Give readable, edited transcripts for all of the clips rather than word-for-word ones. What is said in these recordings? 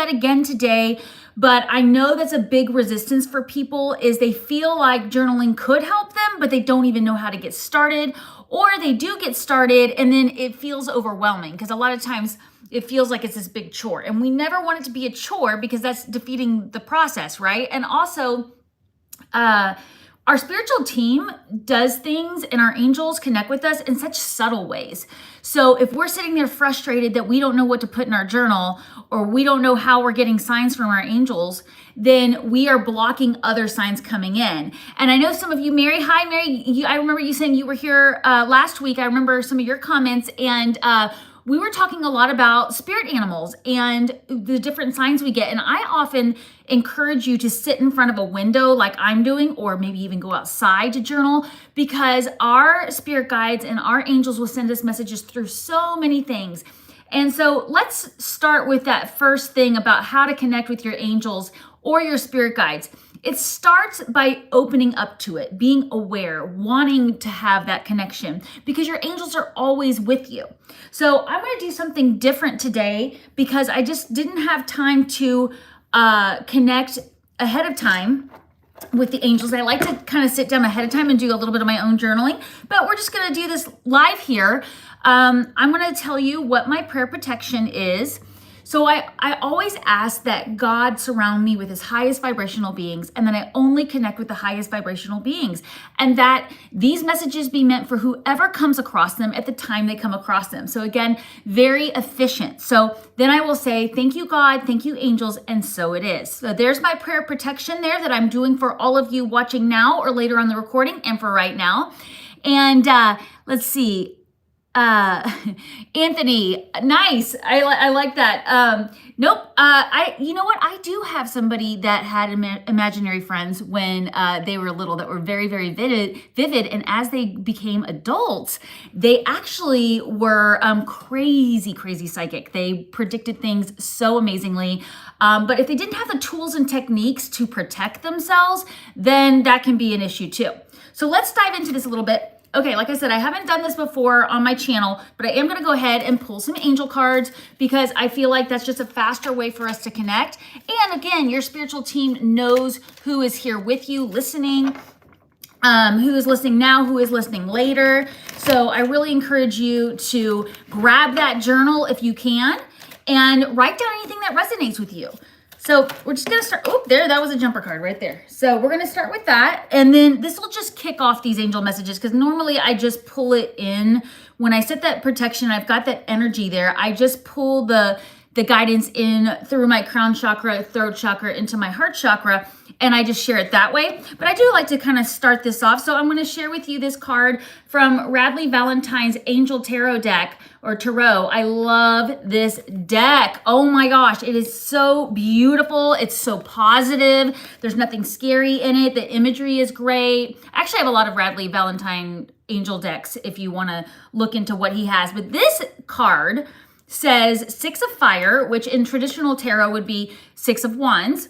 that again today, but I know that's a big resistance for people is they feel like journaling could help them, but they don't even know how to get started, or they do get started and then it feels overwhelming because a lot of times it feels like it's this big chore, and we never want it to be a chore because that's defeating the process, right? And also, our spiritual team does things and our angels connect with us in such subtle ways. So if we're sitting there frustrated that we don't know what to put in our journal, or we don't know how we're getting signs from our angels, then we are blocking other signs coming in. And I know some of you, Mary, hi Mary, I remember you saying you were here last week. I remember some of your comments, and we were talking a lot about spirit animals and the different signs we get. And I often encourage you to sit in front of a window like I'm doing, or maybe even go outside to journal, because our spirit guides and our angels will send us messages through so many things. And so let's start with that first thing about how to connect with your angels or your spirit guides. It starts by opening up to it, being aware, wanting to have that connection, because your angels are always with you. So I'm going to do something different today because I just didn't have time to connect ahead of time with the angels. I like to kind of sit down ahead of time and do a little bit of my own journaling, but we're just going to do this live here. I'm going to tell you what my prayer protection is. So I always ask that God surround me with his highest vibrational beings, and then I only connect with the highest vibrational beings, and that these messages be meant for whoever comes across them at the time they come across them. So again, very efficient. So then I will say, thank you, God, thank you, angels, and so it is. So there's my prayer protection there that I'm doing for all of you watching now or later on the recording, and for right now. And let's see. Anthony, nice. I like that. Nope. You know what? I do have somebody that had imaginary friends when they were little that were very, very vivid. And as they became adults, they actually were crazy psychic. They predicted things so amazingly. But if they didn't have the tools and techniques to protect themselves, then that can be an issue too. So let's dive into this a little bit. Okay, like I said, I haven't done this before on my channel, but I am going to go ahead and pull some angel cards because I feel like that's just a faster way for us to connect. And again, your spiritual team knows who is here with you listening, who is listening now, who is listening later. So I really encourage you to grab that journal if you can and write down anything that resonates with you. So we're just going to start. Oh, that was a jumper card right there. So we're going to start with that. And then this will just kick off these angel messages, because normally I just pull it in. When I set that protection, I've got that energy there. I just pull the guidance in through my crown chakra, throat chakra, into my heart chakra, and I just share it that way. But I do like to kind of start this off. So I'm going to share with you this card from Radley Valentine's Angel Tarot deck, or Tarot. I love this deck. Oh my gosh, it is so beautiful. It's so positive. There's nothing scary in it. The imagery is great. Actually, I have a lot of Radley Valentine angel decks if you want to look into what he has. But this card says 6 of Fire, which in traditional tarot would be 6 of Wands.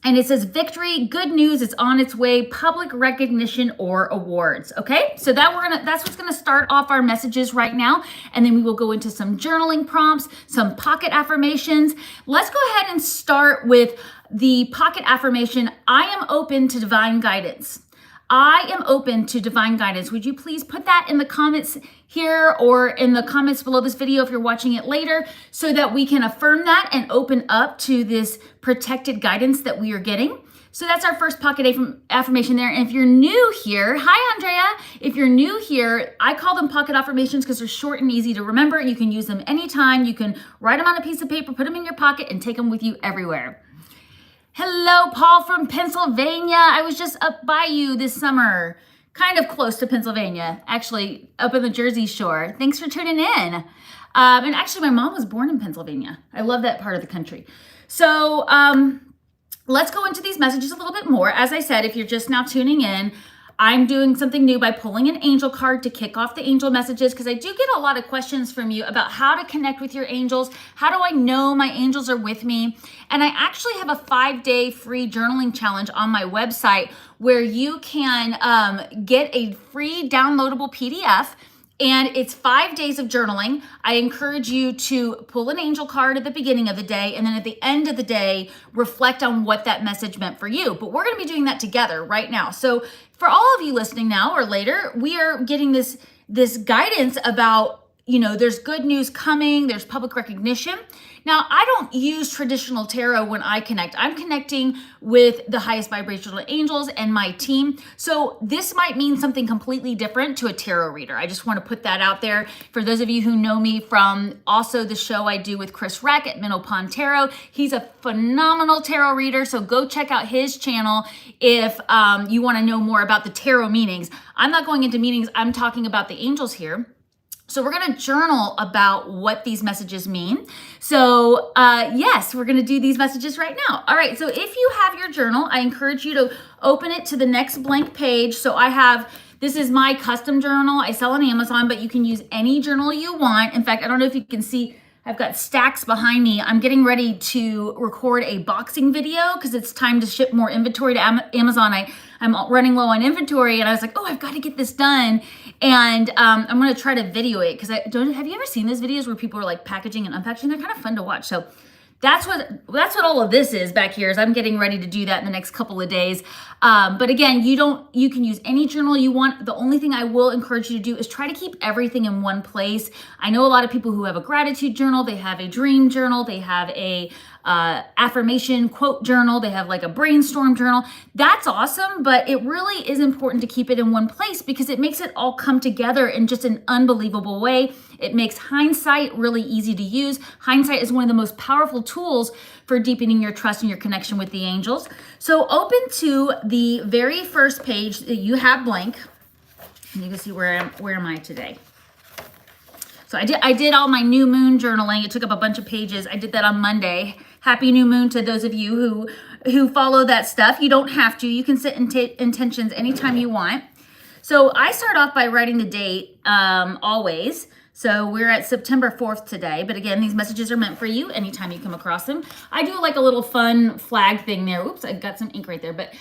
And it says victory, good news, it's on its way, public recognition or awards. Okay, so that's what's gonna start off our messages right now. And then we will go into some journaling prompts, some pocket affirmations. Let's go ahead and start with the pocket affirmation. I am open to divine guidance. I am open to divine guidance. Would you please put that in the comments here or in the comments below this video if you're watching it later, so that we can affirm that and open up to this protected guidance that we are getting. So that's our first pocket affirmation there. And if you're new here, hi Andrea. If you're new here, I call them pocket affirmations because they're short and easy to remember. You can use them anytime. You can write them on a piece of paper, put them in your pocket, and take them with you everywhere. Hello, Paul from Pennsylvania. I was just up by you this summer, kind of close to Pennsylvania, actually up in the Jersey Shore. Thanks for tuning in. And actually, my mom was born in Pennsylvania. I love that part of the country. So let's go into these messages a little bit more. As I said, if you're just now tuning in, I'm doing something new by pulling an angel card to kick off the angel messages, because I do get a lot of questions from you about how to connect with your angels. How do I know my angels are with me? And I actually have a 5-day free journaling challenge on my website where you can get a free downloadable PDF And it's 5 days of journaling. I encourage you to pull an angel card at the beginning of the day, and then at the end of the day, reflect on what that message meant for you. But we're going to be doing that together right now. So for all of you listening now or later, we are getting this guidance about, there's good news coming, there's public recognition. Now, I don't use traditional tarot when I connect. I'm connecting with the highest vibrational angels and my team. So this might mean something completely different to a tarot reader. I just want to put that out there. For those of you who know me from also the show I do with Chris Reck at Minnow Pond Tarot, he's a phenomenal tarot reader. So go check out his channel if you want to know more about the tarot meanings. I'm not going into meanings. I'm talking about the angels here. So we're going to journal about what these messages mean. So yes, we're going to do these messages right now. All right. So if you have your journal, I encourage you to open it to the next blank page. So this is my custom journal. I sell on Amazon, but you can use any journal you want. In fact, I don't know if you can see, I've got stacks behind me. I'm getting ready to record a boxing video because it's time to ship more inventory to Amazon. I'm running low on inventory, and I was like, oh, I've got to get this done. And I'm going to try to video it because have you ever seen those videos where people are like packaging and unpackaging? They're kind of fun to watch. So that's what all of this is back here, is I'm getting ready to do that in the next couple of days. But again, you can use any journal you want. The only thing I will encourage you to do is try to keep everything in one place. I know a lot of people who have a gratitude journal, they have a dream journal, they have a affirmation quote journal, they have like a brainstorm journal. That's awesome, but it really is important to keep it in one place because it makes it all come together in just an unbelievable way. It makes hindsight really easy to use. Hindsight is one of the most powerful tools for deepening your trust and your connection with the angels. So open to the very first page that you have blank, and you can see where am I today. So I did all my new moon journaling. It took up a bunch of pages. I did that on Monday. Happy new moon to those of you who follow that stuff. You don't have to. You can set intentions anytime you want. So I start off by writing the date always. So we're at September 4th today. But again, these messages are meant for you anytime you come across them. I do like a little fun flag thing there. Oops, I got some ink right there. But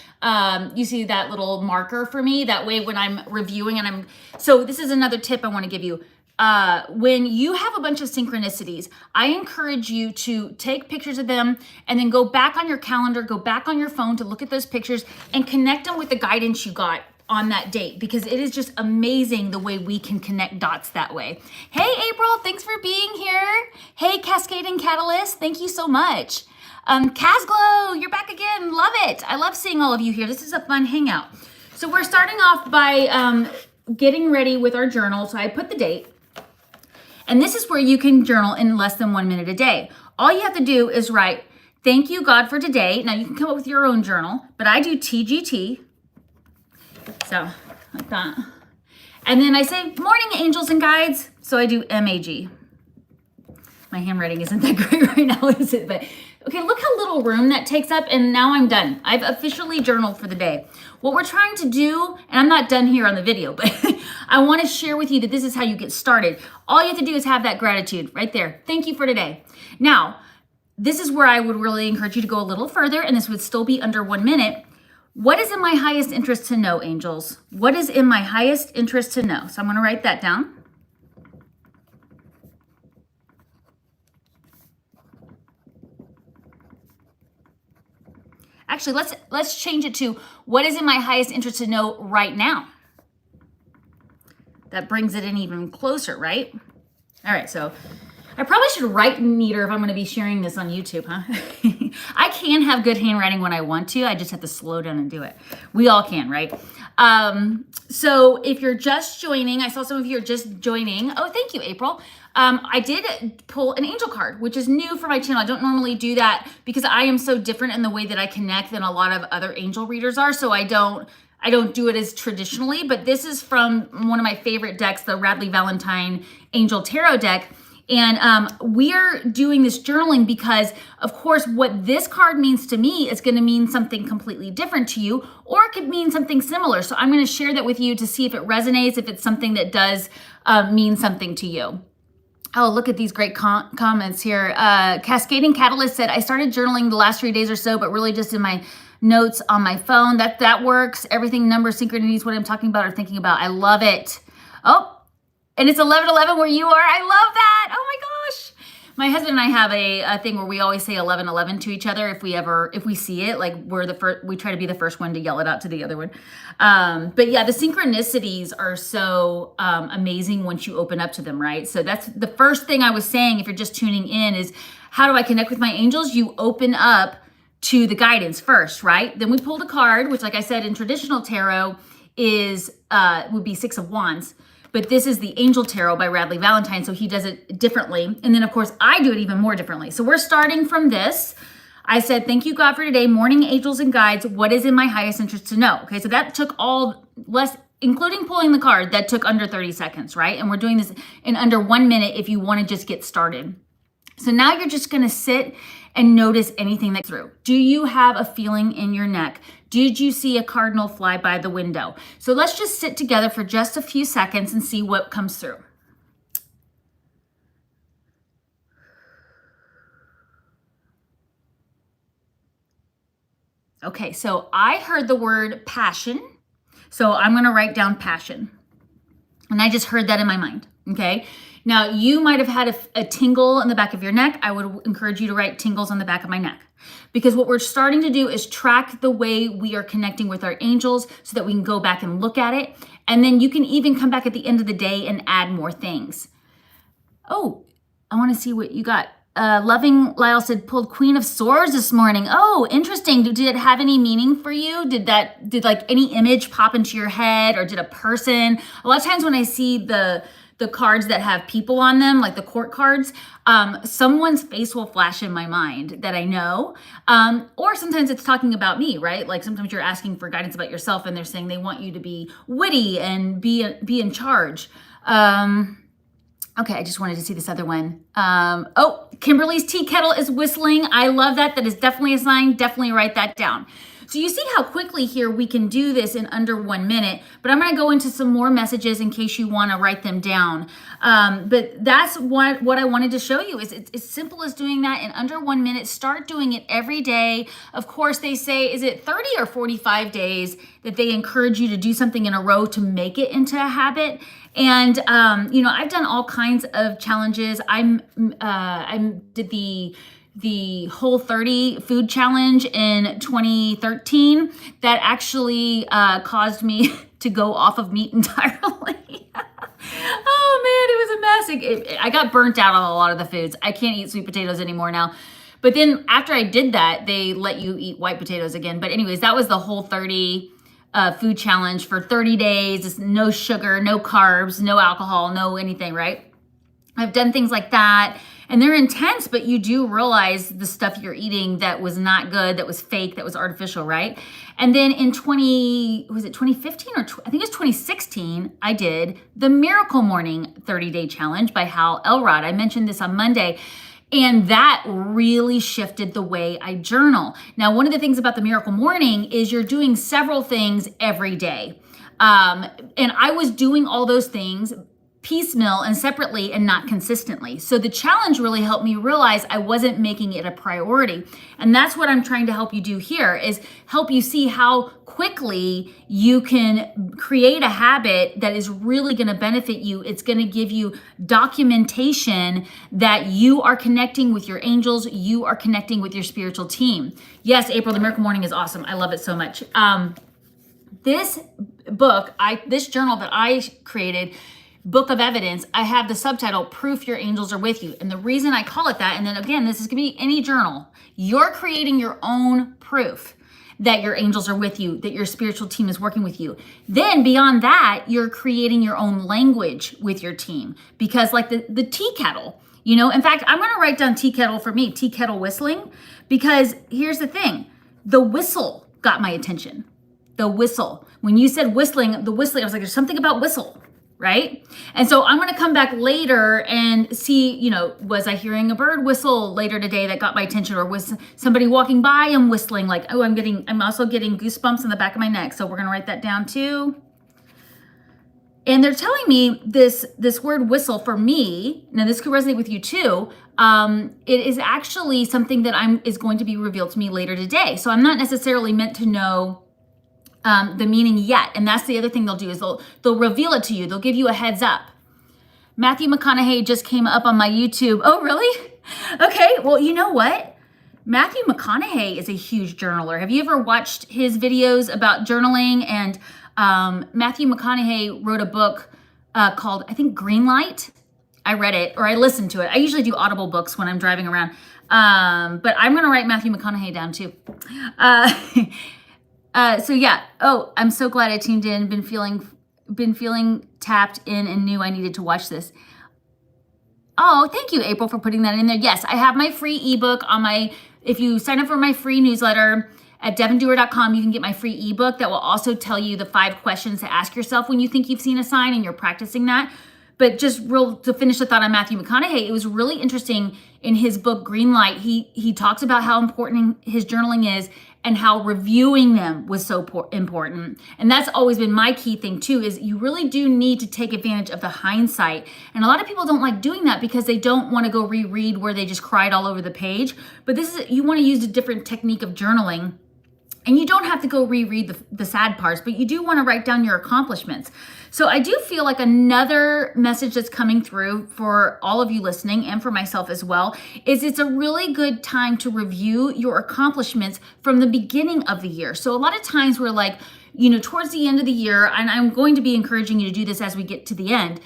you see that little marker for me? That way when I'm reviewing so this is another tip I want to give you. When you have a bunch of synchronicities, I encourage you to take pictures of them and then go back on your calendar, go back on your phone to look at those pictures and connect them with the guidance you got on that date, because it is just amazing the way we can connect dots that way. Hey, April, thanks for being here. Hey, Cascading Catalyst, thank you so much. Casglow, you're back again. Love it. I love seeing all of you here. This is a fun hangout. So we're starting off by getting ready with our journal. So I put the date. And this is where you can journal in less than 1 minute a day. All you have to do is write, thank you, God, for today. Now you can come up with your own journal, but I do TGT. So like that. And then I say, morning, angels and guides. So I do MAG. My handwriting isn't that great right now, is it? But okay, look how little room that takes up. And now I'm done. I've officially journaled for the day. What we're trying to do, and I'm not done here on the video, but I want to share with you that this is how you get started. All you have to do is have that gratitude right there. Thank you for today. Now, this is where I would really encourage you to go a little further, and this would still be under 1 minute. What is in my highest interest to know, angels? What is in my highest interest to know? So I'm going to write that down. Actually, let's change it to what is in my highest interest to know right now. That brings it in even closer, right? All right, so I probably should write neater if I'm going to be sharing this on YouTube, huh? I can have good handwriting when I want to. I just have to slow down and do it. We all can, right? So if you're just joining, I saw some of you are just joining. Oh, thank you, April. I did pull an angel card, which is new for my channel. I don't normally do that because I am so different in the way that I connect than a lot of other angel readers are. So I don't do it as traditionally, but this is from one of my favorite decks, the Radley Valentine Angel Tarot deck. And we are doing this journaling because, of course, what this card means to me is going to mean something completely different to you, or it could mean something similar. So I'm going to share that with you to see if it resonates, if it's something that does mean something to you. Oh, look at these great comments here. Cascading Catalyst said, I started journaling the last 3 days or so, but really just in my notes on my phone. That works. Everything, numbers, synchronicities, what I'm talking about or thinking about. I love it. Oh, And it's 11:11 where you are. I love that. Oh my gosh. My husband and I have a thing where we always say 11:11 to each other if we see it, like we're the first, we try to be the first one to yell it out to the other one. But yeah, the synchronicities are so amazing once you open up to them, right? So that's the first thing I was saying. If you're just tuning in, is how do I connect with my angels? You open up to the guidance first, right? Then we pulled a card, which, like I said, in traditional tarot is would be Six of Wands. But this is the Angel Tarot by Radley Valentine, so he does it differently. And then, of course, I do it even more differently. So we're starting from this. I said, thank you, God, for today. Morning angels and guides. What is in my highest interest to know? Okay, so that took including pulling the card, that took under 30 seconds, right? And we're doing this in under 1 minute if you want to just get started. So now you're just going to sit and notice anything that's through. Do you have a feeling in your neck? Did you see a cardinal fly by the window? So let's just sit together for just a few seconds and see what comes through. Okay, so I heard the word passion. So I'm going to write down passion. And I just heard that in my mind, okay? Now, you might have had a tingle in the back of your neck. I would encourage you to write tingles on the back of my neck. Because what we're starting to do is track the way we are connecting with our angels so that we can go back and look at it. And then you can even come back at the end of the day and add more things. Oh, I want to see what you got. Loving Lyle said, pulled Queen of Swords this morning. Oh, interesting. Did it have any meaning for you? Did like any image pop into your head, or did a person? A lot of times when I see the cards that have people on them, like the court cards, someone's face will flash in my mind that I know. Or sometimes it's talking about me, right? Like sometimes you're asking for guidance about yourself and they're saying they want you to be witty and be in charge. Okay, I just wanted to see this other one. Oh, Kimberly's tea kettle is whistling. I love that. That is definitely a sign. Definitely write that down. So you see how quickly here we can do this in under 1 minute, but I'm gonna go into some more messages in case you wanna write them down. But that's what I wanted to show you is it's as simple as doing that in under 1 minute. Start doing it every day. Of course, they say, is it 30 or 45 days that they encourage you to do something in a row to make it into a habit? And, I've done all kinds of challenges. I did the Whole30 food challenge in 2013 that actually caused me to go off of meat entirely. Oh man, it was a mess. I got burnt out on a lot of the foods. I can't eat sweet potatoes anymore now. But then after I did that, they let you eat white potatoes again. But anyways, that was the Whole30 food challenge for 30 days. It's no sugar, no carbs, no alcohol, no anything, right? I've done things like that, and they're intense, but you do realize the stuff you're eating that was not good, that was fake, that was artificial, right? And then in 2015 or I think it was 2016, I did the Miracle Morning 30-day challenge by Hal Elrod. I mentioned this on Monday. And that really shifted the way I journal. Now, one of the things about the Miracle Morning is you're doing several things every day. And I was doing all those things piecemeal and separately and not consistently. So the challenge really helped me realize I wasn't making it a priority. And that's what I'm trying to help you do here, is help you see how quickly you can create a habit that is really going to benefit you. It's going to give you documentation that you are connecting with your angels, you are connecting with your spiritual team. Yes, April, the Miracle Morning is awesome. I love it so much. This book, this journal that I created, Book of Evidence, I have the subtitle, Proof Your Angels Are With You. And the reason I call it that, and then again, this is gonna be any journal, you're creating your own proof that your angels are with you, that your spiritual team is working with you. Then beyond that, you're creating your own language with your team. Because like the tea kettle, in fact, I'm gonna write down tea kettle for me, tea kettle whistling, because here's the thing, the whistle got my attention. The whistle. When you said whistling, the whistling, I was like, there's something about whistle. Right? And so I'm going to come back later and see, was I hearing a bird whistle later today that got my attention, or was somebody walking by and whistling like, oh, I'm also getting goosebumps in the back of my neck. So we're going to write that down too. And they're telling me this word whistle for me, now this could resonate with you too. It is actually something that is going to be revealed to me later today. So I'm not necessarily meant to know the meaning yet. And that's the other thing they'll do is they'll reveal it to you. They'll give you a heads up. Matthew McConaughey just came up on my YouTube. Oh, really? Okay, well, you know what? Matthew McConaughey is a huge journaler. Have you ever watched his videos about journaling? And Matthew McConaughey wrote a book called, I think, Green Light. I read it, or I listened to it. I usually do Audible books when I'm driving around. But I'm going to write Matthew McConaughey down too. So yeah. Oh, I'm so glad I tuned in. Been feeling tapped in and knew I needed to watch this. Oh, thank you, April, for putting that in there. Yes, I have my free ebook on if you sign up for my free newsletter at devonduerr.com, you can get my free ebook that will also tell you the 5 questions to ask yourself when you think you've seen a sign and you're practicing that. But just to finish the thought on Matthew McConaughey, it was really interesting in his book, Green Light. He talks about how important his journaling is and how reviewing them was so important. And that's always been my key thing too, is you really do need to take advantage of the hindsight. And a lot of people don't like doing that because they don't want to go reread where they just cried all over the page. But you want to use a different technique of journaling. And you don't have to go reread the sad parts, but you do want to write down your accomplishments. So I do feel like another message that's coming through for all of you listening and for myself as well is it's a really good time to review your accomplishments from the beginning of the year. So a lot of times we're like, towards the end of the year, and I'm going to be encouraging you to do this as we get to the end,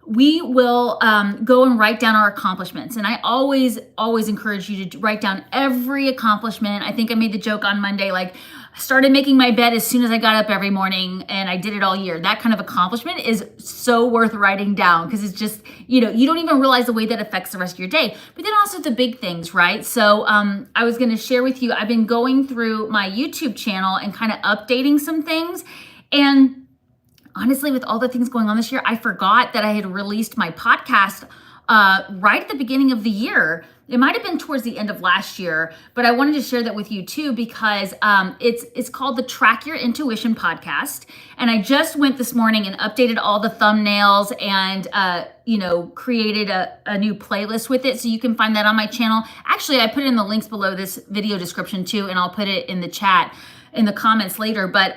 we will go and write down our accomplishments. And I always encourage you to write down every accomplishment. I think I made the joke on Monday, like I started making my bed as soon as I got up every morning and I did it all year. That kind of accomplishment is so worth writing down because it's just, you don't even realize the way that affects the rest of your day. But then also the big things, right? So I was going to share with you, I've been going through my YouTube channel and kind of updating some things. And honestly, with all the things going on this year, I forgot that I had released my podcast right at the beginning of the year. It might have been towards the end of last year, but I wanted to share that with you too because it's called the Track Your Intuition podcast. And I just went this morning and updated all the thumbnails and created a new playlist with it. So you can find that on my channel. Actually, I put in the links below this video description too, and I'll put it in the chat in the comments later. But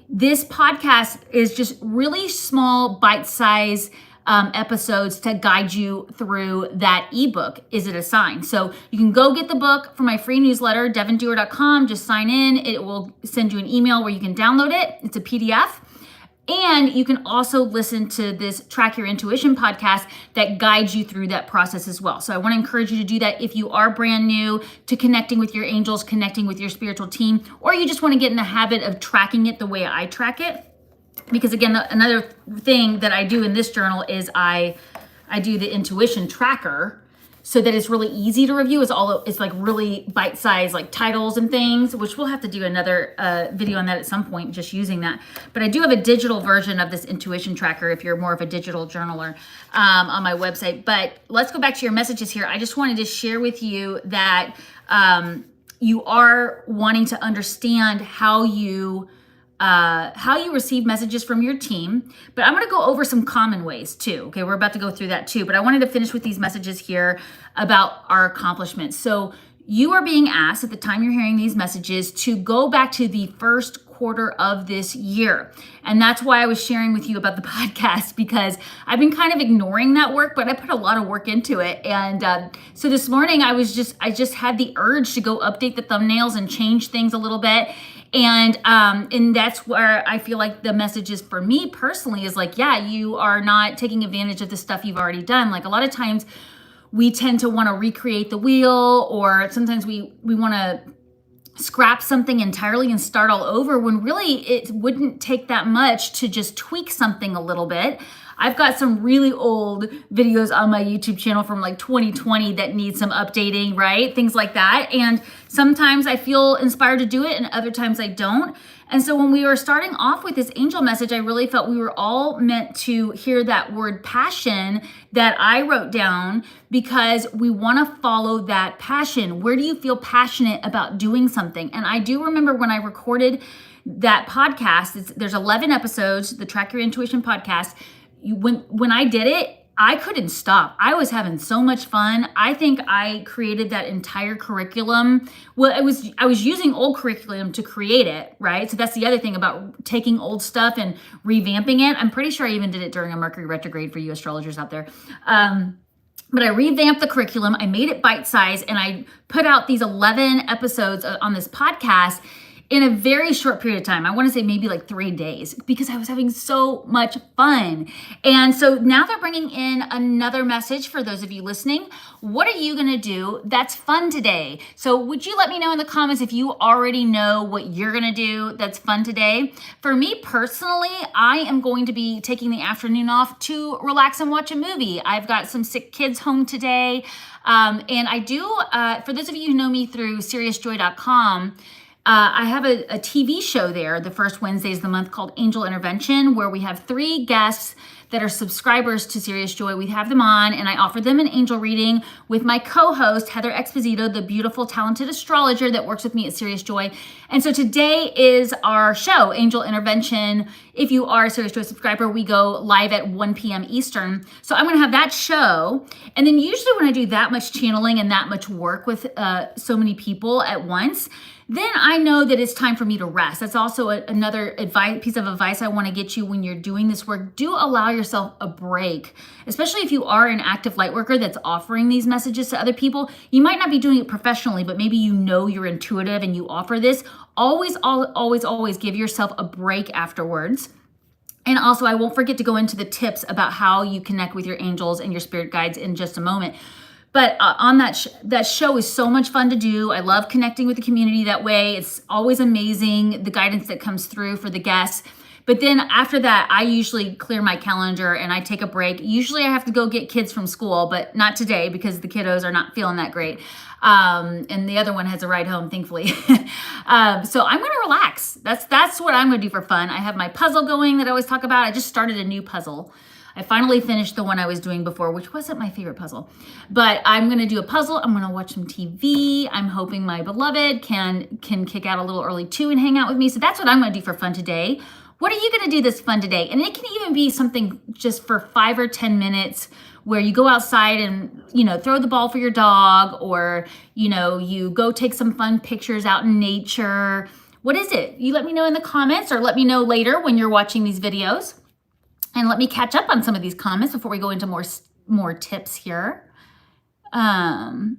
this podcast is just really small, bite-sized episodes to guide you through that ebook. Is it a sign? So you can go get the book from my free newsletter, devonduerr.com. Just sign in. It will send you an email where you can download it. It's a PDF. And you can also listen to this Track Your Intuition podcast that guides you through that process as well. So I want to encourage you to do that if you are brand new to connecting with your angels, connecting with your spiritual team, or you just want to get in the habit of tracking it the way I track it. Because again, another thing that I do in this journal is I do the intuition tracker so that it's really easy to review. It's like really bite-sized like titles and things, which we'll have to do another video on that at some point, just using that. But I do have a digital version of this intuition tracker if you're more of a digital journaler on my website. But let's go back to your messages here. I just wanted to share with you that you are wanting to understand how you receive messages from your team, but I'm going to go over some common ways too. Okay, we're about to go through that too, but I wanted to finish with these messages here about our accomplishments. So you are being asked at the time you're hearing these messages to go back to the first quarter of this year. And that's why I was sharing with you about the podcast, because I've been kind of ignoring that work, but I put a lot of work into it. And so this morning I just had the urge to go update the thumbnails and change things a little bit. And that's where I feel like the message is for me personally is like, yeah, you are not taking advantage of the stuff you've already done. Like a lot of times we tend to want to recreate the wheel, or sometimes we want to scrap something entirely and start all over, when really it wouldn't take that much to just tweak something a little bit. I've got some really old videos on my YouTube channel from like 2020 that need some updating, right? Things like that. And sometimes I feel inspired to do it and other times I don't. And so when we were starting off with this angel message, I really felt we were all meant to hear that word passion that I wrote down, because we want to follow that passion. Where do you feel passionate about doing something? And I do remember when I recorded that podcast, there's 11 episodes, the Track Your Intuition podcast. When I did it, I couldn't stop. I was having so much fun. I think I created that entire curriculum. Well, I was using old curriculum to create it, right? So that's the other thing about taking old stuff and revamping it. I'm pretty sure I even did it during a Mercury retrograde for you astrologers out there. But I revamped the curriculum. I made it bite-sized, and I put out these 11 episodes on this podcast in a very short period of time. I want to say maybe like 3 days, because I was having so much fun. And so now they're bringing in another message for those of you listening. What are you going to do that's fun today? So would you let me know in the comments if you already know what you're going to do that's fun today? For me personally, I am going to be taking the afternoon off to relax and watch a movie. I've got some sick kids home today. And I do, for those of you who know me through SeriousJoy.com, I have a TV show there the first Wednesdays of the month called Angel Intervention, where we have 3 guests that are subscribers to Serious Joy. We have them on, and I offer them an angel reading with my co-host, Heather Exposito, the beautiful, talented astrologer that works with me at Serious Joy. And so today is our show, Angel Intervention. If you are a Serious Joy subscriber, we go live at 1 p.m. Eastern. So I'm going to have that show. And then usually when I do that much channeling and that much work with so many people at once, then I know that it's time for me to rest. That's also another piece of advice I want to get you when you're doing this work. Do allow yourself a break, especially if you are an active light worker that's offering these messages to other people. You might not be doing it professionally, but maybe you know you're intuitive and you offer this. Always give yourself a break afterwards. And also, I won't forget to go into the tips about how you connect with your angels and your spirit guides in just a moment. But on that show is so much fun to do. I love connecting with the community that way. It's always amazing, the guidance that comes through for the guests. But then after that, I usually clear my calendar and I take a break. Usually I have to go get kids from school, but not today because the kiddos are not feeling that great. And the other one has a ride home, thankfully. So I'm going to relax. That's what I'm going to do for fun. I have my puzzle going that I always talk about. I just started a new puzzle. I finally finished the one I was doing before, which wasn't my favorite puzzle. But I'm going to do a puzzle. I'm going to watch some TV. I'm hoping my beloved can kick out a little early too and hang out with me. So that's what I'm going to do for fun today. What are you going to do this fun today? And it can even be something just for 5 or 10 minutes where you go outside and, throw the ball for your dog, or, you go take some fun pictures out in nature. What is it? You let me know in the comments, or let me know later when you're watching these videos. And let me catch up on some of these comments before we go into more tips here. Oh,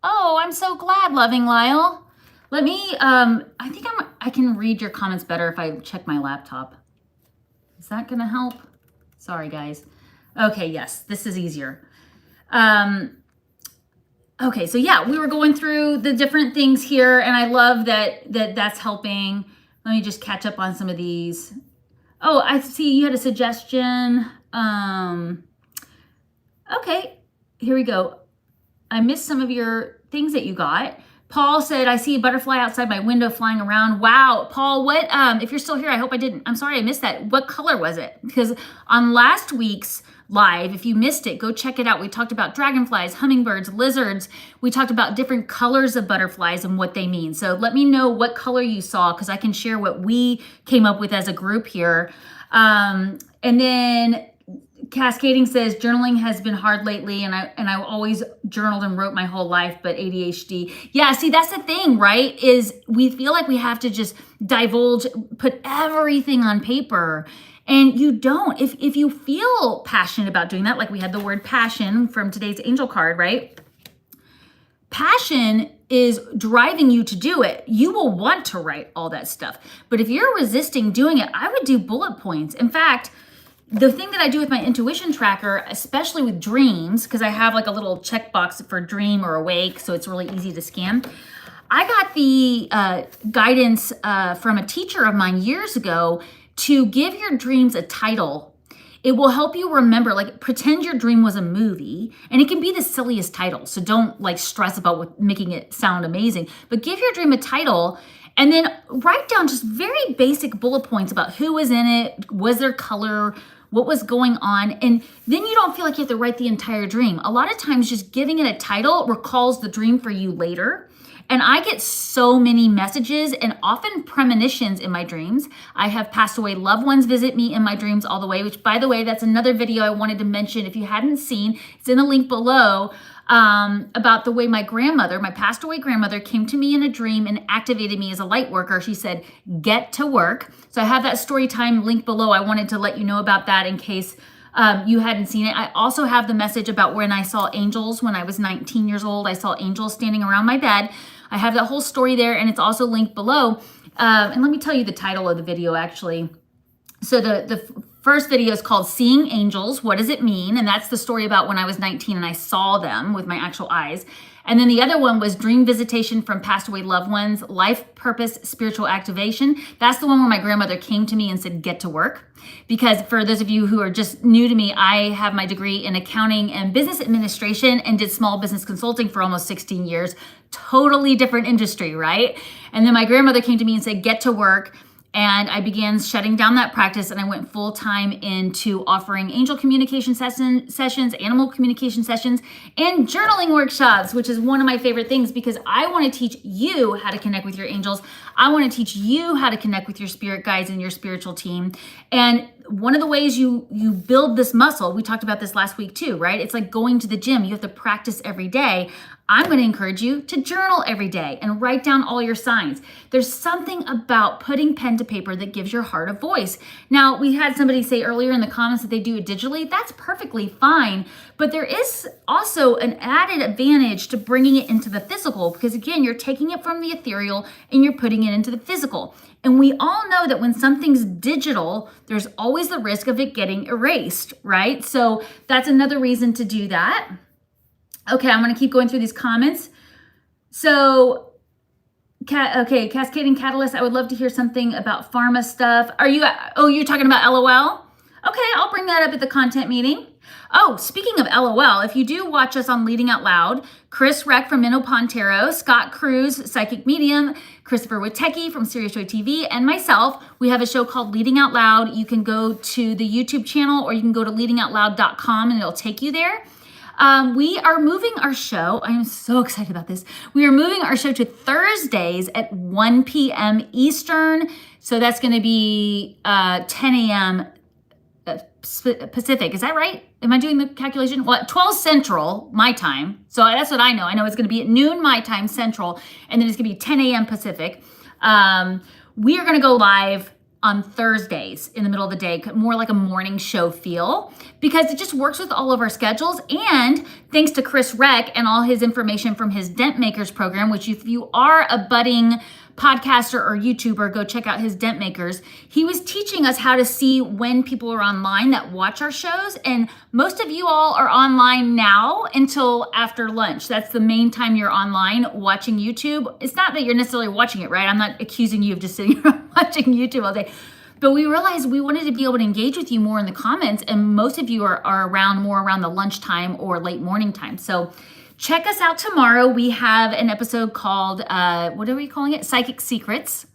I'm so glad, Loving Lyle. Let me, I think I can read your comments better if I check my laptop. Is that gonna help? Sorry, guys. Okay, yes, this is easier. Okay, so yeah, we were going through the different things here, and I love that's helping. Let me just catch up on some of these. Oh, I see you had a suggestion. Okay, here we go. I missed some of your things that you got. Paul said, I see a butterfly outside my window flying around. Wow, Paul, what, if you're still here, I hope I'm sorry I missed that. What color was it? Because on last week's live, if you missed it, go check it out. We talked about dragonflies, hummingbirds, lizards. We talked about different colors of butterflies and what they mean. So let me know what color you saw, because I can share what we came up with as a group here. And then Cascading says, journaling has been hard lately, and I always journaled and wrote my whole life, but ADHD. Yeah, see, that's the thing, right? Is we feel like we have to just divulge, put everything on paper. And you don't. If you feel passionate about doing that, like we had the word passion from today's angel card, right? Passion is driving you to do it. You will want to write all that stuff. But if you're resisting doing it, I would do bullet points. In fact, the thing that I do with my intuition tracker, especially with dreams, because I have like a little checkbox for dream or awake, so it's really easy to scan. I got the guidance from a teacher of mine years ago to give your dreams a title. It will help you remember, like pretend your dream was a movie, and it can be the silliest title. So don't like stress about making it sound amazing, but give your dream a title and then write down just very basic bullet points about who was in it, was there color, what was going on, and then you don't feel like you have to write the entire dream. A lot of times just giving it a title recalls the dream for you later. And I get so many messages and often premonitions in my dreams. I have passed away loved ones visit me in my dreams all the way, which, by the way, that's another video I wanted to mention. If you hadn't seen, it's in the link below, about the way my passed away grandmother, came to me in a dream and activated me as a light worker. She said, get to work. So I have that story time link below. I wanted to let you know about that in case you hadn't seen it. I also have the message about when I saw angels when I was 19 years old. I saw angels standing around my bed. I have that whole story there, and it's also linked below. And let me tell you the title of the video, actually. So the first video is called Seeing Angels, What Does It Mean? And that's the story about when I was 19 and I saw them with my actual eyes. And then the other one was Dream Visitation from Passed Away Loved Ones, Life Purpose Spiritual Activation. That's the one where my grandmother came to me and said, get to work. Because for those of you who are just new to me, I have my degree in accounting and business administration and did small business consulting for almost 16 years. Totally different industry, right? And then my grandmother came to me and said, get to work. And I began shutting down that practice, and I went full time into offering angel communication sessions, animal communication sessions, and journaling workshops, which is one of my favorite things because I want to teach you how to connect with your angels. I want to teach you how to connect with your spirit guides and your spiritual team. And one of the ways you build this muscle, we talked about this last week too, right? It's like going to the gym. You have to practice every day. I'm going to encourage you to journal every day and write down all your signs. There's something about putting pen to paper that gives your heart a voice. Now, we had somebody say earlier in the comments that they do it digitally. That's perfectly fine. But there is also an added advantage to bringing it into the physical because, again, you're taking it from the ethereal and you're putting it into the physical. And we all know that when something's digital, there's always the risk of it getting erased, right? So that's another reason to do that. Okay, I'm going to keep going through these comments. So, Cascading Catalyst, I would love to hear something about pharma stuff. You're talking about LOL? Okay, I'll bring that up at the content meeting. Oh, speaking of LOL, if you do watch us on Leading Out Loud, Chris Reck from Minnow Pontero, Scott Cruz, Psychic Medium, Christopher Witecki from Serious Joy TV, and myself, we have a show called Leading Out Loud. You can go to the YouTube channel or you can go to leadingoutloud.com and it'll take you there. We are moving our show. I am so excited about this. We are moving our show to Thursdays at 1 p.m. Eastern. So that's going to be 10 a.m. Pacific. Is that right? Am I doing the calculation? Well, 12 Central, my time. So that's what I know. I know it's going to be at noon my time Central, and then it's going to be 10 a.m. Pacific. We are going to go live on Thursdays in the middle of the day, more like a morning show feel, because it just works with all of our schedules. And thanks to Chris Reck and all his information from his Dent Makers program, which if you are a budding podcaster or YouTuber, go check out his Dent Makers. He was teaching us how to see when people are online that watch our shows. And most of you all are online now until after lunch. That's the main time you're online watching YouTube. It's not that you're necessarily watching it, right? I'm not accusing you of just sitting around watching YouTube all day. But we realized we wanted to be able to engage with you more in the comments. And most of you are around the lunchtime or late morning time. So check us out tomorrow. We have an episode called, what are we calling it? Psychic Secrets.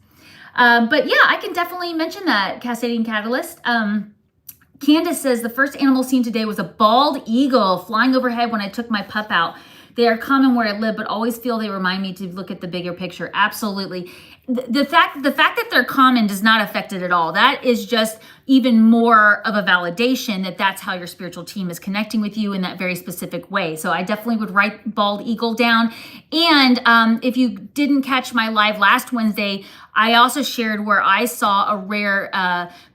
But yeah, I can definitely mention that, Cascading Catalyst. Candace says, the first animal seen today was a bald eagle flying overhead when I took my pup out. They are common where I live, but always feel they remind me to look at the bigger picture. Absolutely. The fact that they're common does not affect it at all. That is just even more of a validation that that's how your spiritual team is connecting with you in that very specific way. So I definitely would write bald eagle down. And if you didn't catch my live last Wednesday, I also shared where I saw a rare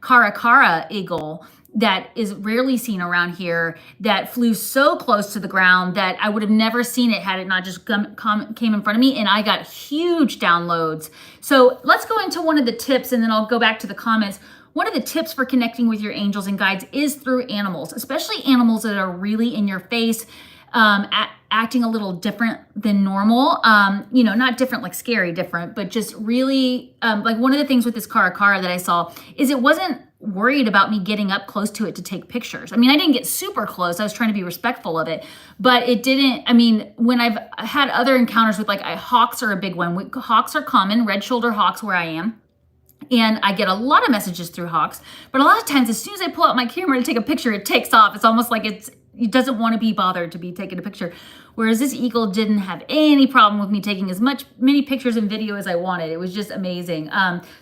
caracara eagle that is rarely seen around here that flew so close to the ground that I would have never seen it had it not just came in front of me, and I got huge downloads. So let's go into one of the tips and then I'll go back to the comments. One of the tips for connecting with your angels and guides is through animals, especially animals that are really in your face, acting a little different than normal. Not different like scary different, but just really like one of the things with this caracara that I saw is it wasn't worried about me getting up close to it to take pictures. I mean, I didn't get super close. I was trying to be respectful of it, but it didn't, when I've had other encounters with hawks are a big one. Hawks are common, red shoulder hawks where I am. And I get a lot of messages through hawks, but a lot of times as soon as I pull out my camera to take a picture, it takes off. It's almost like it doesn't want to be bothered to be taking a picture. Whereas this eagle didn't have any problem with me taking many pictures and video as I wanted. It was just amazing.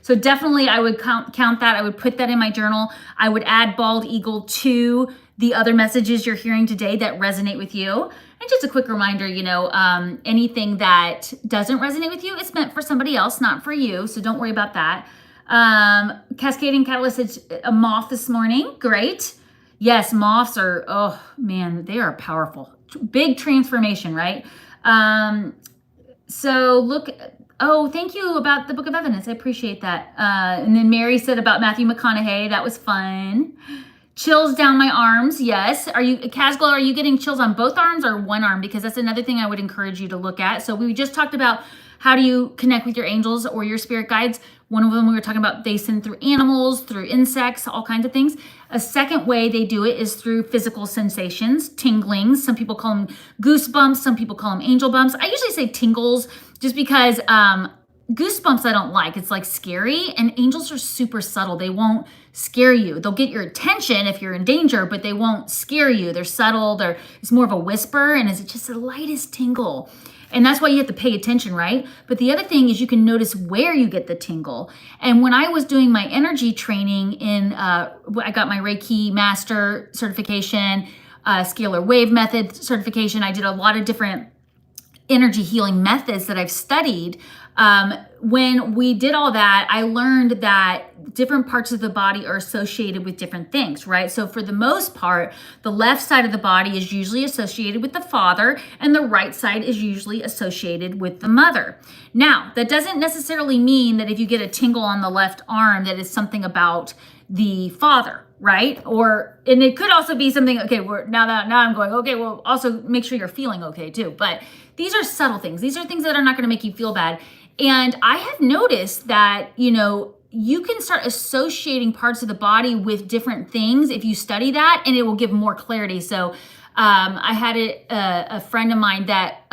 So definitely I would count that. I would put that in my journal. I would add bald eagle to the other messages you're hearing today that resonate with you. And just a quick reminder, anything that doesn't resonate with you, it's meant for somebody else, not for you. So don't worry about that. Cascading Catalyst, it's a moth this morning. Great. Yes, moths are, oh man, they are powerful. Big transformation, right? So thank you about the Book of Evidence. I appreciate that. And then Mary said about Matthew McConaughey. That was fun. Chills down my arms. Yes. Casglow, are you getting chills on both arms or one arm? Because that's another thing I would encourage you to look at. So we just talked about how do you connect with your angels or your spirit guides. One of them we were talking about, they send through animals, through insects, all kinds of things. A second way they do it is through physical sensations, tinglings. Some people call them goosebumps. Some people call them angel bumps. I usually say tingles just because goosebumps I don't like. It's like scary, and angels are super subtle. They won't scare you. They'll get your attention if you're in danger, but they won't scare you. They're subtle. It's more of a whisper, and it's just the lightest tingle. And that's why you have to pay attention, right? But the other thing is you can notice where you get the tingle. And when I was doing my energy training I got my Reiki Master certification, Scalar Wave Method certification. I did a lot of different energy healing methods that I've studied. When we did all that, I learned that different parts of the body are associated with different things, right? So for the most part, the left side of the body is usually associated with the father, and the right side is usually associated with the mother. Now, that doesn't necessarily mean that if you get a tingle on the left arm, that is something about the father, right? And it could also be something, okay, now I'm going, okay, well, also make sure you're feeling okay too. But these are subtle things. These are things that are not going to make you feel bad. And I have noticed that, you can start associating parts of the body with different things if you study that, and it will give more clarity. So I had a friend of mine that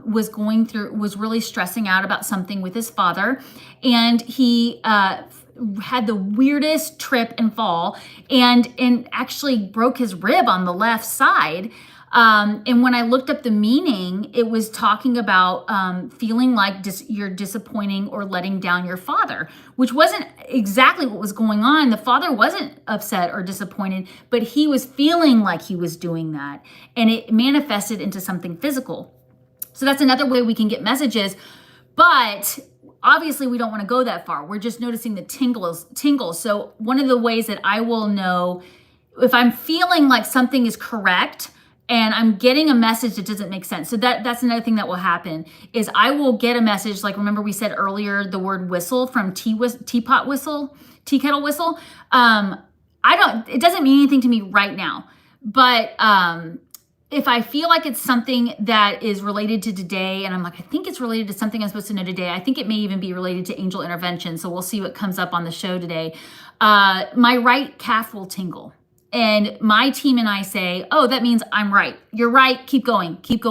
was really stressing out about something with his father, and he had the weirdest trip and fall and actually broke his rib on the left side. And when I looked up the meaning, it was talking about feeling like you're disappointing or letting down your father, which wasn't exactly what was going on. The father wasn't upset or disappointed, but he was feeling like he was doing that, and it manifested into something physical. So that's another way we can get messages, but obviously we don't want to go that far. We're just noticing the tingles. So one of the ways that I will know if I'm feeling like something is correct and I'm getting a message that doesn't make sense. So that's another thing that will happen is I will get a message, like remember we said earlier, the word whistle from teapot whistle, tea kettle whistle. It doesn't mean anything to me right now, but if I feel like it's something that is related to today, and I'm like, I think it's related to something I'm supposed to know today. I think it may even be related to angel intervention. So we'll see what comes up on the show today. My right calf will tingle. And my team and I say, oh, that means I'm right. You're right. Keep going. Keep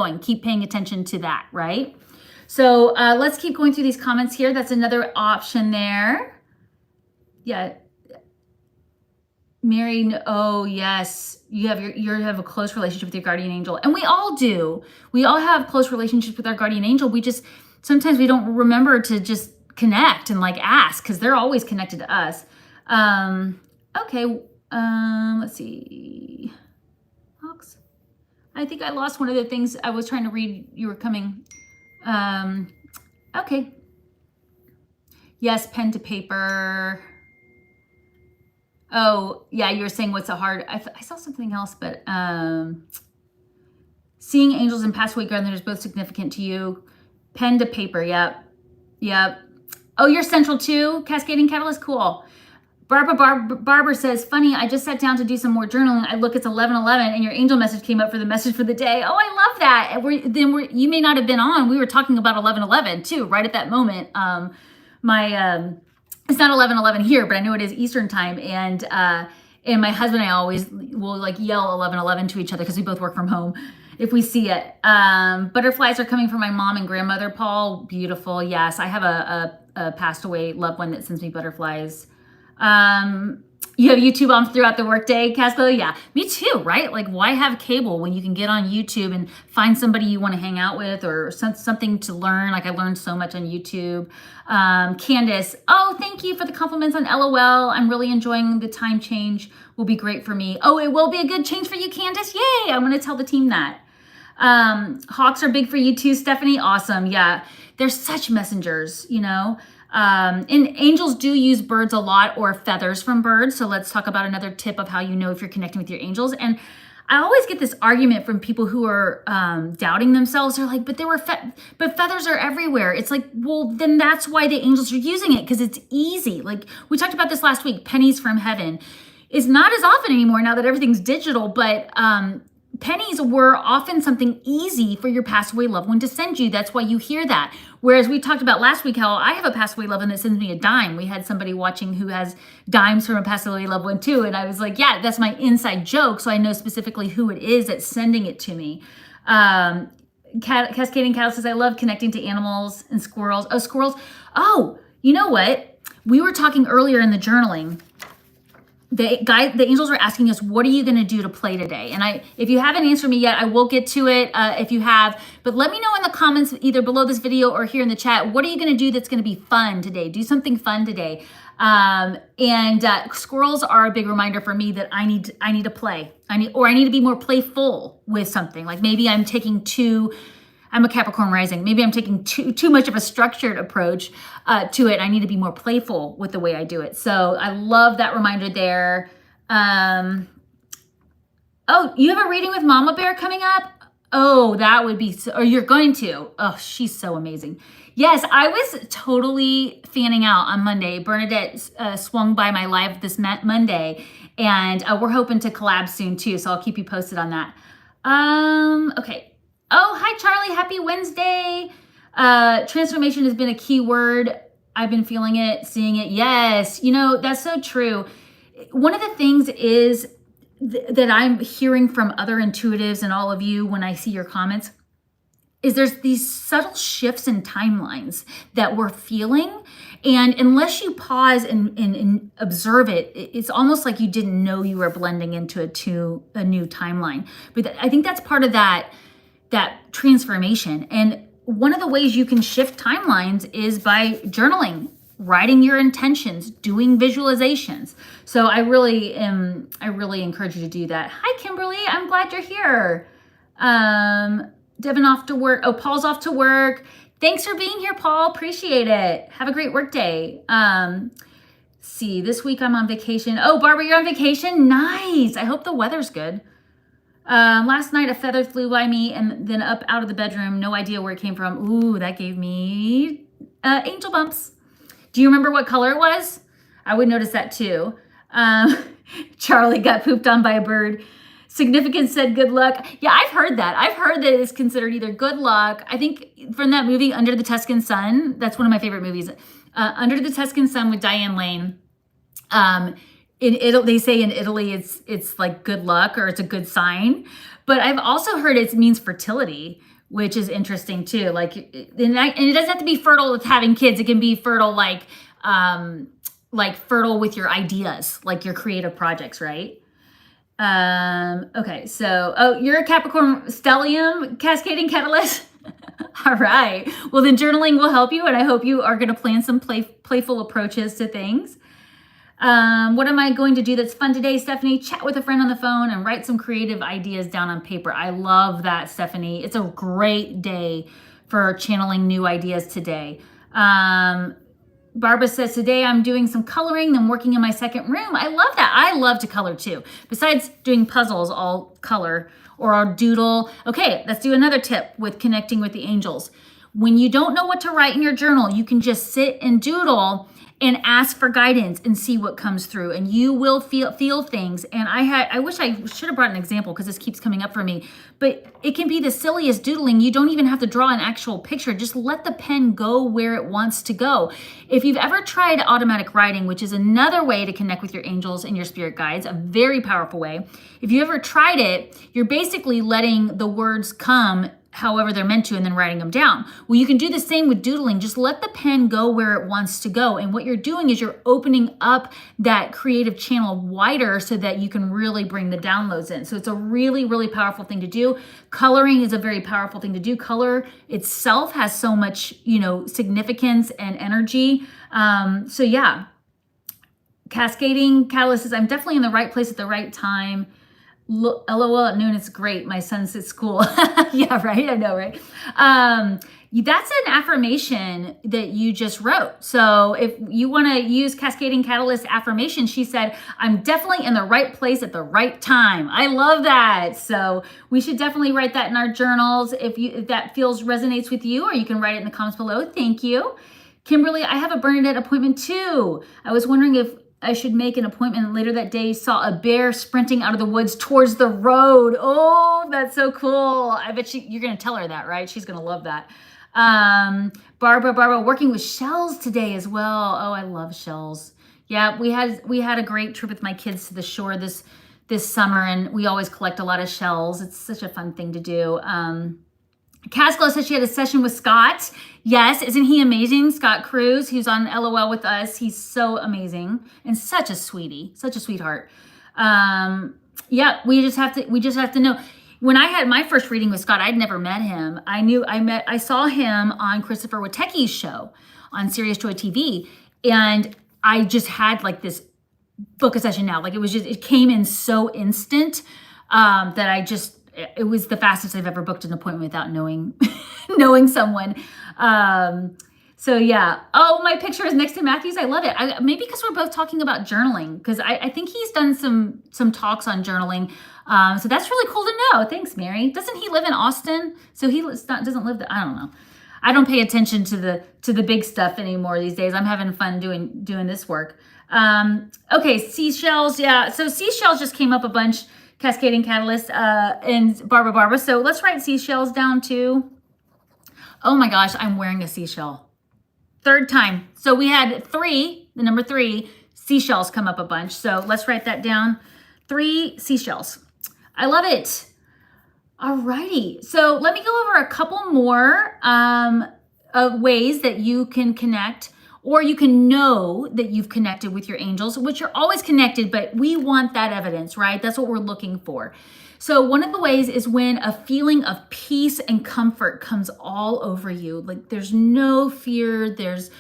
paying attention to that, right? So let's keep going through these comments here. That's another option there. Yeah. Mary, oh yes, you have a close relationship with your guardian angel. And we all do. We all have close relationships with our guardian angel. Sometimes we don't remember to just connect and ask, because they're always connected to us. Okay. Let's see. Hawks. I think I lost one of the things I was trying to read. You were coming. Okay. Yes, pen to paper. Oh, yeah, you were saying what's a hard... I saw something else, but seeing angels and past away grandmothers both significant to you. Pen to paper, yep. Oh, you're central too? Cascading Catalyst? Cool. Barbara says, funny, I just sat down to do some more journaling. I look, it's 11:11, and your angel message came up for the message for the day. Oh, I love that. And you may not have been on. We were talking about 11:11 too, right at that moment. It's not 11:11 here, but I know it is Eastern time. And my husband and I always will yell 11:11 to each other because we both work from home if we see it. Butterflies are coming from my mom and grandmother, Paul. Beautiful. Yes, I have a passed away loved one that sends me butterflies. You have YouTube on throughout the workday, Casco? Yeah, me too, right? Like, why have cable when you can get on YouTube and find somebody you want to hang out with or something to learn? Like, I learned so much on YouTube. Candace, oh, thank you for the compliments on LOL. I'm really enjoying the time change. Will be great for me. Oh, it will be a good change for you, Candace. Yay! I'm going to tell the team that. Hawks are big for you too, Stephanie. Awesome. Yeah, they're such messengers, you know. And angels do use birds a lot, or feathers from birds. So let's talk about another tip of how you know if you're connecting with your angels. And I always get this argument from people who are doubting themselves. They're like, but but feathers are everywhere. It's like, well, then that's why the angels are using it, because it's easy. Like we talked about this last week, pennies from heaven is not as often anymore now that everything's digital, but pennies were often something easy for your passed away loved one to send you. That's why you hear that. Whereas we talked about last week how I have a passed away loved one that sends me a dime. We had somebody watching who has dimes from a passed away loved one too. And I was like, yeah, that's my inside joke. So I know specifically who it is that's sending it to me. Cascading Cattle says, I love connecting to animals and squirrels. Oh, squirrels. Oh, you know what? We were talking earlier in the journaling. The angels were asking us, what are you going to do to play today? And if you haven't answered me yet, I will get to it if you have. But let me know in the comments, either below this video or here in the chat, what are you going to do that's going to be fun today? Do something fun today. Squirrels are a big reminder for me that I need to play. I need to be more playful with something. Like maybe I'm a Capricorn rising. Maybe I'm taking too much of a structured approach to it. I need to be more playful with the way I do it. So I love that reminder there. Oh, you have a reading with Mama Bear coming up? Oh, that would be, or you're going to. Oh, she's so amazing. Yes, I was totally fanning out on Monday. Bernadette swung by my live this Monday, and we're hoping to collab soon too. So I'll keep you posted on that. Okay. Oh, hi, Charlie. Happy Wednesday. Transformation has been a key word. I've been feeling it, seeing it. Yes. You know, that's so true. One of the things is that I'm hearing from other intuitives and all of you when I see your comments is there's these subtle shifts in timelines that we're feeling. And unless you pause and observe it, it's almost like you didn't know you were blending into a new timeline. But I think that's part of that transformation. And one of the ways you can shift timelines is by journaling, writing your intentions, doing visualizations. So I really encourage you to do that. Hi, Kimberly. I'm glad you're here. Devon off to work. Oh, Paul's off to work. Thanks for being here, Paul. Appreciate it. Have a great work day. See, this week I'm on vacation. Oh, Barbara, you're on vacation? Nice. I hope the weather's good. Last night a feather flew by me and then up out of the bedroom. No idea where it came from. Ooh, that gave me angel bumps. Do you remember what color it was? I would notice that too. Charlie got pooped on by a bird. Significance said good luck. Yeah, I've heard that. I've heard that it's considered either good luck. I think from that movie, Under the Tuscan Sun, that's one of my favorite movies. Under the Tuscan Sun with Diane Lane. In Italy, they say in Italy it's like good luck or it's a good sign. But I've also heard it means fertility, which is interesting too. Like, and it doesn't have to be fertile with having kids. It can be fertile like fertile with your ideas, like your creative projects, right? Okay, so, oh, you're a Capricorn stellium, cascading catalyst. All right. Well, then journaling will help you, and I hope you are going to plan some playful approaches to things. What am I going to do that's fun today, Stephanie? Chat with a friend on the phone and write some creative ideas down on paper. I love that, Stephanie. It's a great day for channeling new ideas today. Barbara says, today I'm doing some coloring, then working in my second room. I love that. I love to color too. Besides doing puzzles, I'll color or I'll doodle. Okay, let's do another tip with connecting with the angels. When you don't know what to write in your journal, you can just sit and doodle and ask for guidance and see what comes through, and you will feel things. And I wish I should have brought an example because this keeps coming up for me, but it can be the silliest doodling. You don't even have to draw an actual picture. Just let the pen go where it wants to go. If you've ever tried automatic writing, which is another way to connect with your angels and your spirit guides, a very powerful way. If you ever tried it, you're basically letting the words come however they're meant to, and then writing them down. Well, you can do the same with doodling. Just let the pen go where it wants to go. And what you're doing is you're opening up that creative channel wider so that you can really bring the downloads in. So it's a really, really powerful thing to do. Coloring is a very powerful thing to do. Color itself has so much, significance and energy. So yeah, cascading catalyst says, I'm definitely in the right place at the right time. LOL at noon, it's great. My son's at school. Yeah, right. I know, right? That's an affirmation that you just wrote. So if you want to use Cascading Catalyst affirmation, she said, I'm definitely in the right place at the right time. I love that. So we should definitely write that in our journals if that resonates with you, or you can write it in the comments below. Thank you. Kimberly, I have a Bernadette appointment too. I was wondering if I should make an appointment. Later that day, saw a bear sprinting out of the woods towards the road. Oh, that's so cool. I bet you're going to tell her that, right? She's going to love that. Barbara, working with shells today as well. Oh, I love shells. Yeah, we had a great trip with my kids to the shore this summer, and we always collect a lot of shells. It's such a fun thing to do. Casglow said she had a session with Scott. Yes, isn't he amazing? Scott Cruz, who's on LOL with us. He's so amazing and such a sweetie, such a sweetheart. Yeah, we just have to know. When I had my first reading with Scott, I'd never met him. I saw him on Christopher Witecki's show on Serious Joy TV, and I just had like this book a session now. Like it came in so instant that it was the fastest I've ever booked an appointment without knowing someone. So yeah. Oh, my picture is next to Matthew's. I love it. Maybe because we're both talking about journaling, because I think he's done some talks on journaling. So that's really cool to know. Thanks, Mary. Doesn't he live in Austin? So he doesn't live there. I don't know. I don't pay attention to the big stuff anymore these days. I'm having fun doing this work. Okay, seashells. Yeah. So seashells just came up a bunch. Cascading Catalyst and Barbara. So let's write seashells down too. Oh my gosh, I'm wearing a seashell. Third time. So we had the number 3, seashells come up a bunch. So let's write that down. 3 seashells. I love it. Alrighty. So let me go over a couple more ways that you can connect, or you can know that you've connected with your angels, which you're always connected, but we want that evidence, right? That's what we're looking for. So one of the ways is when a feeling of peace and comfort comes all over you. Like there's no fear, there's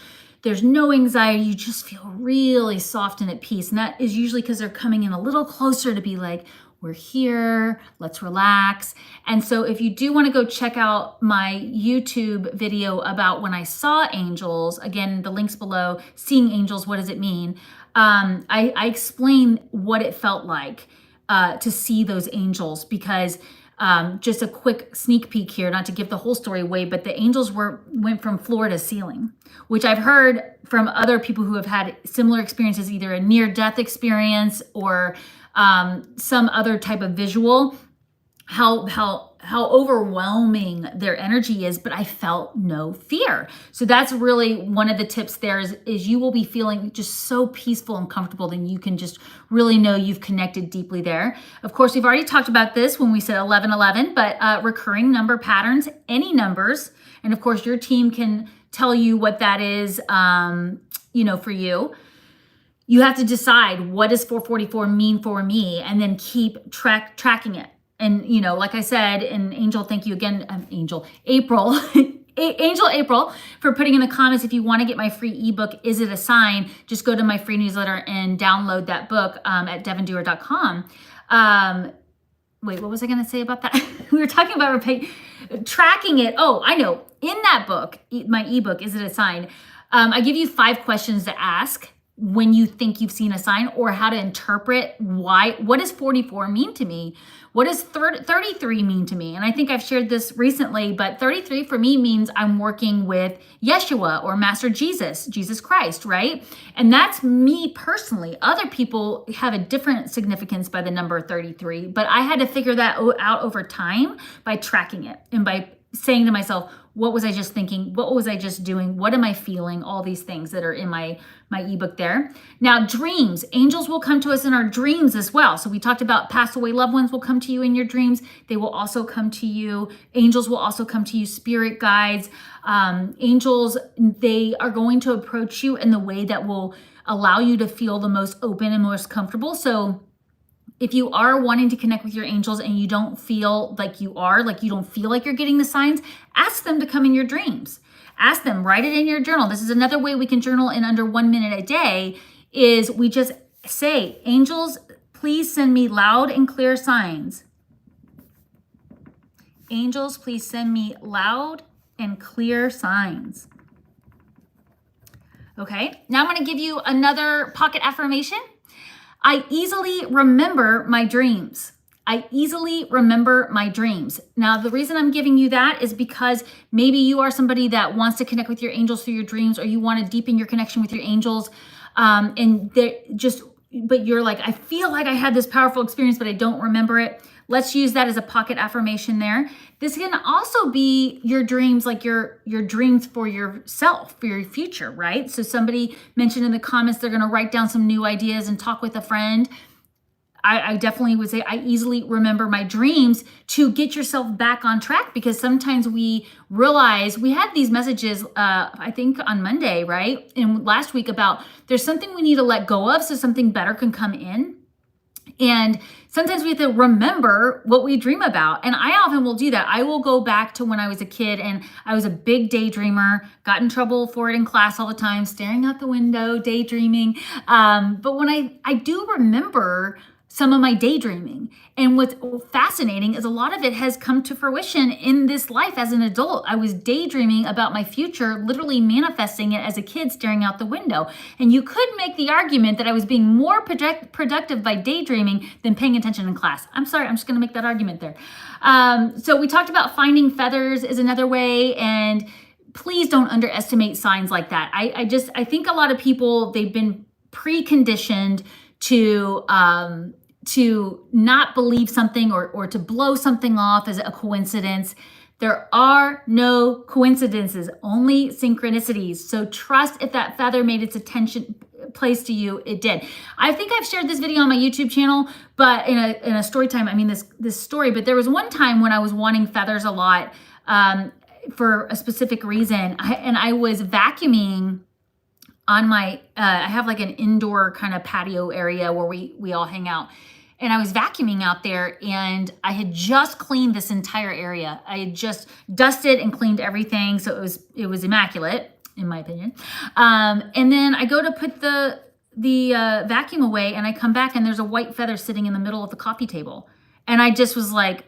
no anxiety, you just feel really soft and at peace. And that is usually because they're coming in a little closer to be like, we're here, let's relax. And so if you do want to go check out my YouTube video about when I saw angels, again, the link's below, seeing angels, what does it mean? I explain what it felt like to see those angels, because just a quick sneak peek here, not to give the whole story away, but the angels went from floor to ceiling, which I've heard from other people who have had similar experiences, either a near-death experience or some other type of visual, how overwhelming their energy is, but I felt no fear. So that's really one of the tips there is you will be feeling just so peaceful and comfortable, then you can just really know you've connected deeply there. Of course, we've already talked about this when we said 1111, but recurring number patterns, any numbers, and of course your team can tell you what that is, for you. You have to decide, what does 444 mean for me, and then keep tracking it. And, like I said, and Angel, thank you again, April, April, for putting in the comments, if you want to get my free ebook, Is It a Sign? Just go to my free newsletter and download that book at devonduerr.com. Wait, what was I going to say about that? We were talking about tracking it. Oh, I know. In that book, my ebook, Is It a Sign? I give you 5 questions to ask when you think you've seen a sign, or how to interpret what does 44 mean to me? What does 33 mean to me? And I think I've shared this recently, but 33 for me means I'm working with Yeshua or Master Jesus Christ, right? And that's me personally. Other people have a different significance by the number 33, but I had to figure that out over time by tracking it and by saying to myself, what was I just thinking? What was I just doing? What am I feeling? All these things that are in my ebook there. Now, dreams. Angels will come to us in our dreams as well. So we talked about passed away loved ones will come to you in your dreams. They will also come to you. Angels will also come to you. Spirit guides. Angels, they are going to approach you in the way that will allow you to feel the most open and most comfortable. So if you are wanting to connect with your angels and you don't feel like you are, like you don't feel like you're getting the signs, ask them to come in your dreams. Ask them, write it in your journal. This is another way we can journal in under 1 minute a day, is we just say, angels, please send me loud and clear signs. Angels, please send me loud and clear signs. Okay, now I'm going to give you another pocket affirmation. I easily remember my dreams. I easily remember my dreams. Now, the reason I'm giving you that is because maybe you are somebody that wants to connect with your angels through your dreams, or you want to deepen your connection with your angels. But you're like, I feel like I had this powerful experience, but I don't remember it. Let's use that as a pocket affirmation there. This can also be your dreams, like your dreams for yourself, for your future, right? So somebody mentioned in the comments they're going to write down some new ideas and talk with a friend. I definitely would say I easily remember my dreams to get yourself back on track, because sometimes we realize we had these messages, I think on Monday, right? And last week about there's something we need to let go of so something better can come in. And sometimes we have to remember what we dream about. And I often will do that. I will go back to when I was a kid and I was a big daydreamer, got in trouble for it in class all the time, staring out the window, daydreaming. But when I do remember some of my daydreaming. And what's fascinating is a lot of it has come to fruition in this life as an adult. I was daydreaming about my future, literally manifesting it as a kid staring out the window. And you could make the argument that I was being more productive by daydreaming than paying attention in class. I'm sorry, I'm just going to make that argument there. So we talked about finding feathers is another way, and please don't underestimate signs like that. I think a lot of people, they've been preconditioned to not believe something or to blow something off as a coincidence. There are no coincidences, only synchronicities. So trust if that feather made its attention place to you, it did. I think I've shared this video on my YouTube channel, but in a story time, I mean this story, but there was one time when I was wanting feathers a lot for a specific reason. I was vacuuming on my, I have like an indoor kind of patio area where we all hang out. And I was vacuuming out there, and I had just cleaned this entire area. I had just dusted and cleaned everything. So it was immaculate, in my opinion. And then I go to put the vacuum away, and I come back and there's a white feather sitting in the middle of the coffee table. And I just was like,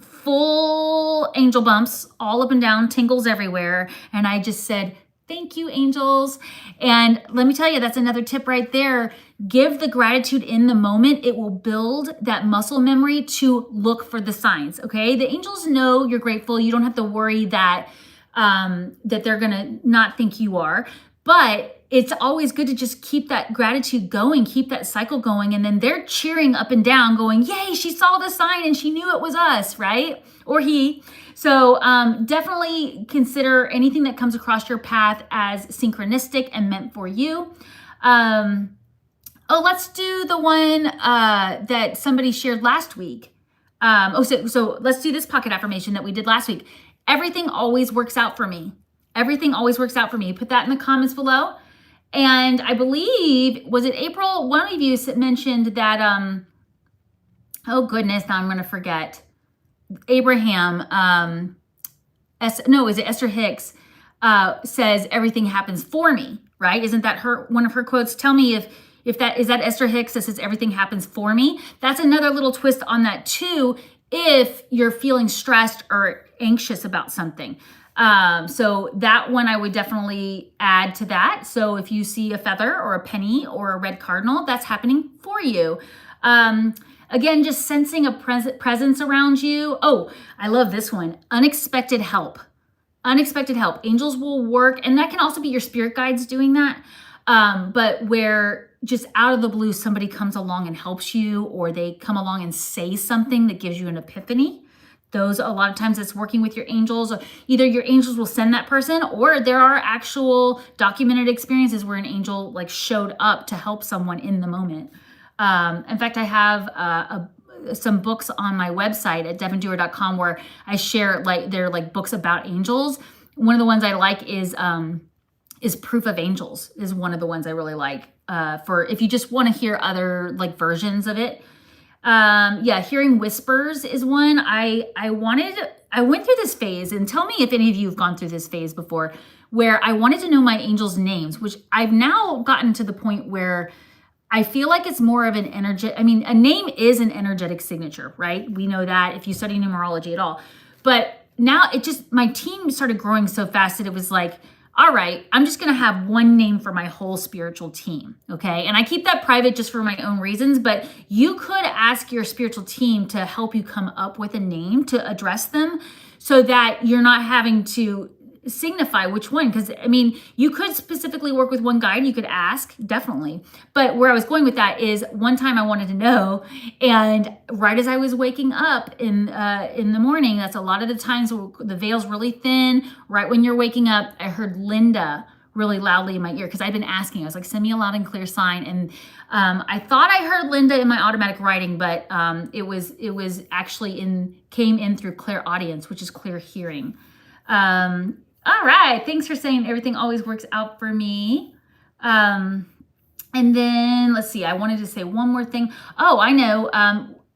full angel bumps all up and down, tingles everywhere. And I just said, thank you, angels. And let me tell you, that's another tip right there. Give the gratitude in the moment. It will build that muscle memory to look for the signs, okay? The angels know you're grateful. You don't have to worry that they're gonna not think you are. But it's always good to just keep that gratitude going, keep that cycle going. And then they're cheering up and down going, yay, she saw the sign and she knew it was us, right? Or he. So definitely consider anything that comes across your path as synchronistic and meant for you. Let's do the one that somebody shared last week. So let's do this pocket affirmation that we did last week. Everything always works out for me. Everything always works out for me. Put that in the comments below. And I believe, was it April? One of you mentioned that, oh goodness, now I'm going to forget. Abraham, is it Esther Hicks, says everything happens for me, right? Isn't that one of her quotes? Tell me if that, is that Esther Hicks that says everything happens for me? That's another little twist on that too, if you're feeling stressed or anxious about something. So that one I would definitely add to that. So if you see a feather or a penny or a red cardinal, that's happening for you. Again, just sensing a presence around you. Oh, I love this one. Unexpected help. Unexpected help. Angels will work, and that can also be your spirit guides doing that. But where just out of the blue, somebody comes along and helps you, or they come along and say something that gives you an epiphany. those, a lot of times it's working with your angels. Either your angels will send that person, or there are actual documented experiences where an angel like showed up to help someone in the moment. In fact, I have some books on my website at devonduerr.com where I share like they're like books about angels. One of the ones I like is Proof of Angels, is one of the ones I really like for if you just want to hear other like versions of it. Yeah, hearing whispers is one. I went through this phase, and tell me if any of you have gone through this phase before, where I wanted to know my angels' names, which I've now gotten to the point where I feel like it's more of an energy. I mean, a name is an energetic signature, right? We know that if you study numerology at all. But now my team started growing so fast that it was like, all right, I'm just going to have one name for my whole spiritual team. Okay. And I keep that private just for my own reasons, but you could ask your spiritual team to help you come up with a name to address them so that you're not having to signify which one. Because I mean, you could specifically work with one guide, you could ask, definitely. But where I was going with that is one time I wanted to know, and right as I was waking up in the morning, that's a lot of the times the veil's really thin. Right when you're waking up, I heard Linda really loudly in my ear, because I've been asking. I was like, send me a loud and clear sign. And I thought I heard Linda in my automatic writing, but it was actually came in through clairaudience, which is clear hearing. All right. Thanks for saying everything always works out for me. And then let's see. I wanted to say one more thing. Oh, I know.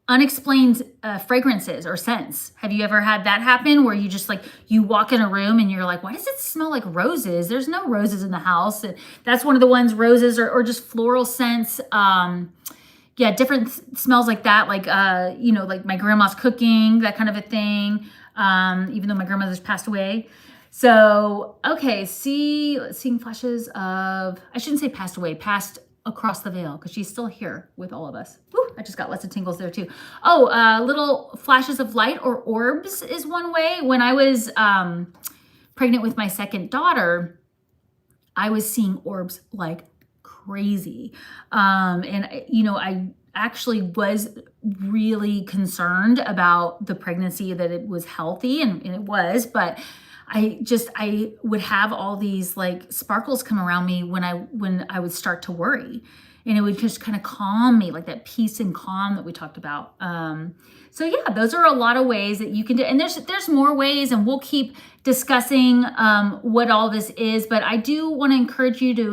Unexplained fragrances or scents. Have you ever had that happen where you just like, you walk in a room and you're like, why does it smell like roses? There's no roses in the house. And that's one of the ones, roses or just floral scents. Yeah, different smells like that. Like, like my grandma's cooking, that kind of a thing. Even though my grandmother's passed away. So, okay, seeing flashes of, I shouldn't say passed away, passed across the veil, because she's still here with all of us. Woo, I just got lots of tingles there too. Oh, little flashes of light or orbs is one way. When I was pregnant with my second daughter, I was seeing orbs like crazy. And, I actually was really concerned about the pregnancy, that it was healthy, and it was, but I would have all these like sparkles come around me when I would start to worry, and it would just kind of calm me, like that peace and calm that we talked about. So yeah, those are a lot of ways that you can do, and there's more ways, and we'll keep discussing what all this is, but I do want to encourage you to